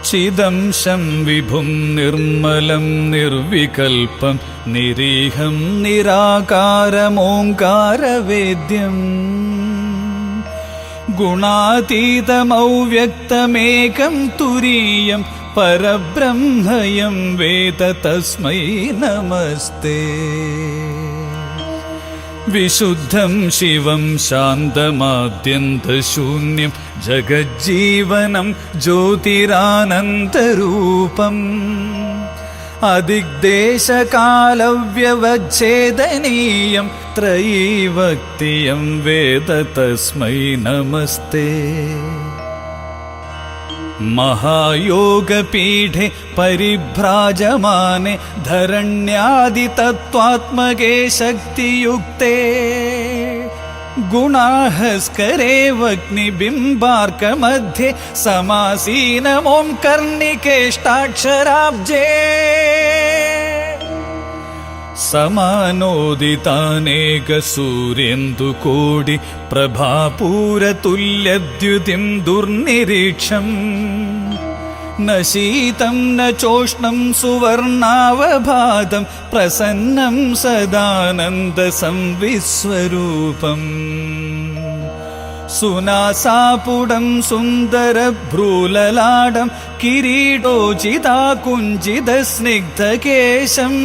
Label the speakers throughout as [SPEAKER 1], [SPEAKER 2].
[SPEAKER 1] ചിദംശം വിഭും നിർമ്മലം നിർവികൽപം നിരീഹം നിരാകാരമോങ്കാരവേദ്യം ഗുണാതീതമൗവ്യക്തമേകം തുരീയം പരബ്രഹ്മയം വേദ തസ്മൈ നമസ്തേ. വിശുദ്ധം ശിവം ശാന്തമാദ്യന്തശൂന്യം ജഗജ്ജീവനം ജ്യോതിരാനന്തരൂപം അതിഗ്ദേശകാലവ്യവച്ഛേദനീയം ത്രയീവക്തിയം വേദ തസ്മൈ നമസ്തേ. മഹായോഗപീഠേ പരിഭ്രാജമാനെ ധരണ്യാദിതത്വാത്മകേ ശക്തിയുക്തേ ഗുണാഹസ്കരേ വഗ്നിബിംബാർക്കമധ്യേ സമാസീനമോം കർണികേഷ്ടാക്ഷരാബ്ജേ സമാനോദിതാനേകസൂര്യേന്ദുകോടി പ്രഭാപൂരതുല്യദ്യുതിം ദുർനിരീക്ഷം ന ശീതം ന ചോഷ്ണം സുവർണാവഭാതം പ്രസന്നം സദാനന്ദ സംവിസ്വരൂപം സുനാസാപുടം സുന്ദരഭ്രൂലലാടം കിരീടോചിതാകുഞ്ചിതസ്നിഗ്ധകേശം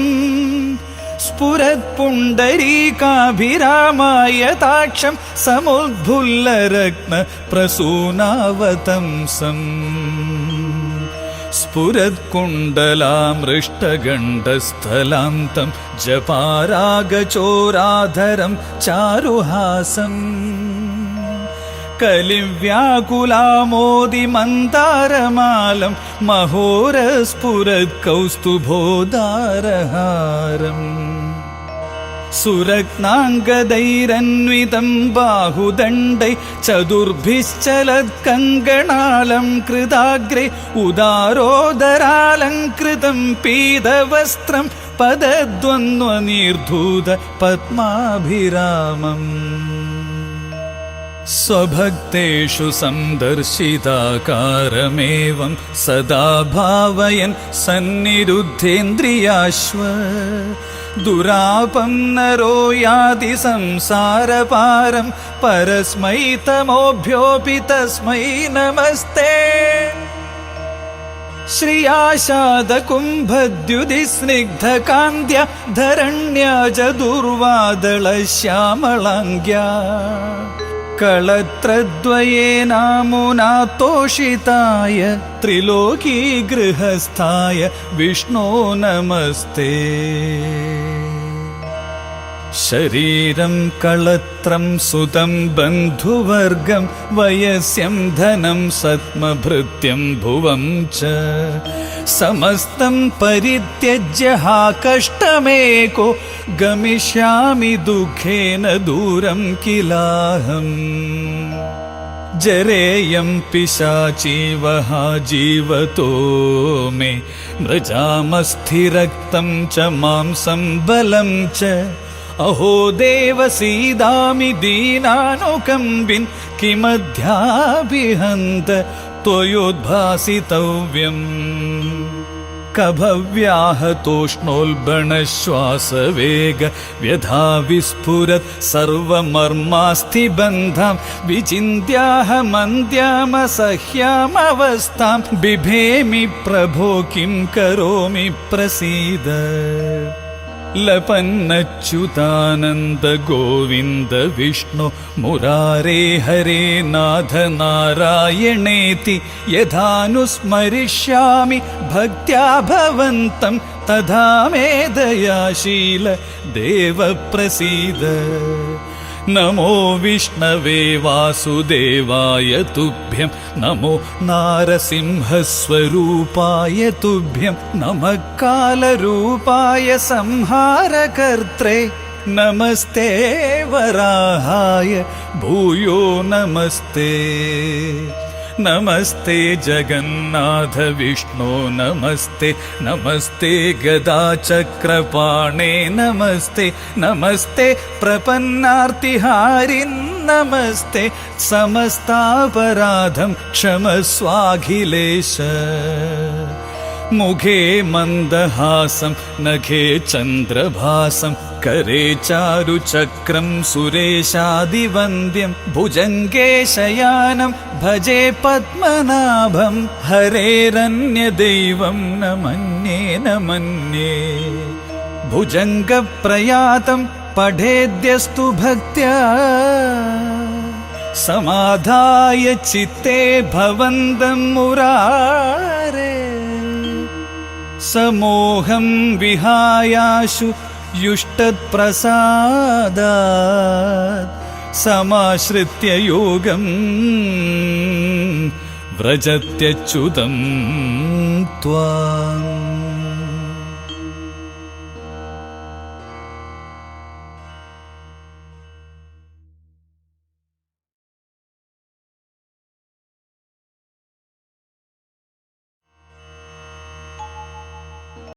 [SPEAKER 1] സ്ഫുരത്പുണ്ഡരീകാഭിരാമായതാക്ഷം സമുദ്ഭുല്ലരത്ന പ്രസൂനാവതംസം സ്ഫുരത്കുണ്ടലാമൃഷ്ടഗണ്ഡസ്ഥലാന്തം ജപാരാഗചോരാധരം ചാരുഹാസം കലിവ്യാകുലാമോദി മന്ദാരമാലം മഹോരസ്ഫുരത്കൗസ്തുഭോദാരഹാരം സുരത്നാംഗദൈരന്വിതം ബാഹുദണ്ഡൈ ചതുർഭിശ്ചലത്കങ്കണാലം കൃതാഗ്രേ ഉദാരോദരാലങ്കൃതം പീതവസ്ത്രം പദദ്വന്ദ്വനീർധൂത പത്മാഭിരാമം സ്വഭക്തേഷു സന്ദർശിതാകാരമേവം സദാ ഭാവയൻ സന്നിരുദ്ധേന്ദ്രിയാശ്വ ദുരാപന്നരോ യാതി സംസാരപാരം പരസ്മൈ തമോഭ്യോപി തസ്മൈ നമസ്തേ. ശ്രിയാശാദകുംഭദ്യുതിസ്നിഗ്ധകാന്ത്യ ധരണ്യാ ച ദുർവാദളശ്യാമളാംഗ്യാ കളത്രദ്വയേനാമുനാതോഷിതായ ത്രിലോകീഗൃഹസ്ഥായ വിഷ്ണോ നമസ്തേ. ശരീരം കളത്രം സുതം ബന്ധുവർഗം വയസ്യം ധനം സത്മഭൃത്യം ഭുവം ച സമസ്തം പരിത്യജ്യ ഹാ കഷ്ടമേകോ ഗമിഷ്യാമി ദുഃഖേന ദൂരം കിലാഹം ജരേയം പിശാചീവ ഹാ ജീവതോ മേ മൃജാമസ്ഥിരക്തം ച മാംസം ബലം ച അഹോ ദേവസീദാമി ദീനാനുകമ്പിൻ കിമധ്യാഭിഹന്ത ത്വയോദ്ഭാസിതവ്യം കഭവ്യാഹതോഷ്ണോൽബണശ്വാസവേഗ വ്യഥാ വിസ്ഫുരത് സർവമർമാസ്ഥിബന്ധാം വിചിന്യാഹമന്ത്യാമസഹ്യാമവസ്ഥാം ബിഭേമി പ്രഭോ കിം കരോമി പ്രസീദ. ലപന്നച്യുതാനന്ദ ഗോവിന്ദ വിഷ്ണു മുരാരേ ഹരേ നാഥ നാരായണേതി യഥാനുസ്മരിഷ്യാമി ഭക്ത്യാ ഭവന്തം തഥാ മേ ദയാശീല ദേവ പ്രസീദ. നമോ വിഷ്ണവേ വാസുദേവായ തുഭ്യം നമോ നാരസിംഹസ്വരൂപായ തുഭ്യം നമഃ കാലരൂപായ സംഹാരകർത്രേ നമസ്തേ വരാഹായ ഭൂയോ നമസ്തേ. നമസ്തേ ജഗന്നാഥ വിഷ്ണു നമസ്തേ നമസ്തേ ഗദാചക്രപാണേ നമസ്തേ നമസ്തേ പ്രപന്നാർത്തിഹാരിൻ नमस्ते समस्तापराधं क्षमस्वाखिलेश मुखे मन्दहासं नखे चन्द्रभासं करे चारुचक्रं सुरेशादिवन्द्यं भुजङ्गे शयानं भजे पद्मनाभं हरेरन्यदैवं न मन्ये भुजङ्गप्रयातं पठेद्यस्तु भक्त्या समाधाय चित्ते भवन्तं मुरारे समोहं विहायाशु युष्टत्प्रसादात् समाश्रित्य योगं व्रजत्यच्युतं त्वाम्।